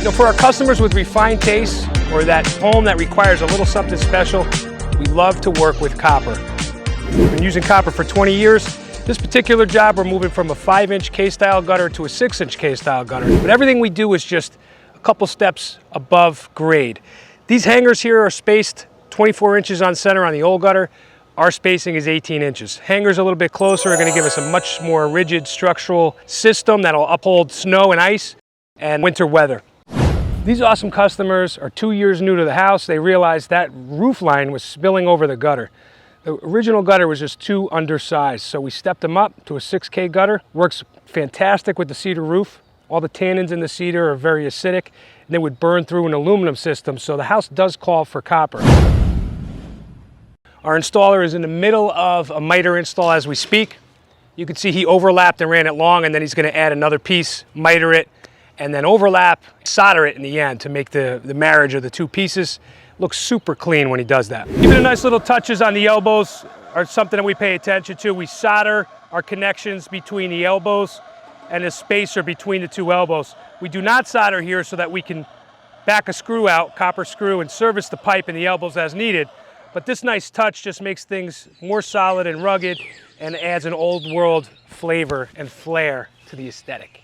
You know, for our customers with refined tastes or that home that requires a little something special, we love to work with copper. We've been using copper for 20 years. This particular job, we're moving from a 5-inch K-style gutter to a 6-inch K-style gutter. But everything we do is just a couple steps above grade. These hangers here are spaced 24 inches on center on the old gutter. Our spacing is 18 inches. Hangers a little bit closer are going to give us a much more rigid structural system that'll uphold snow and ice and winter weather. These awesome customers are 2 years new to the house. They realized that roof line was spilling over the gutter. The original gutter was just too undersized, so we stepped them up to a 6K gutter. Works fantastic with the cedar roof. All the tannins in the cedar are very acidic, and they would burn through an aluminum system, so the house does call for copper. Our installer is in the middle of a miter install as we speak. You can see he overlapped and ran it long, and then he's going to add another piece, miter it, and then overlap, solder it in the end to make the marriage of the two pieces. Looks super clean when he does that. Even the nice little touches on the elbows are something that we pay attention to. We solder our connections between the elbows and the spacer between the two elbows. We do not solder here so that we can back a screw out, copper screw, and service the pipe in the elbows as needed. But this nice touch just makes things more solid and rugged and adds an old world flavor and flair to the aesthetic.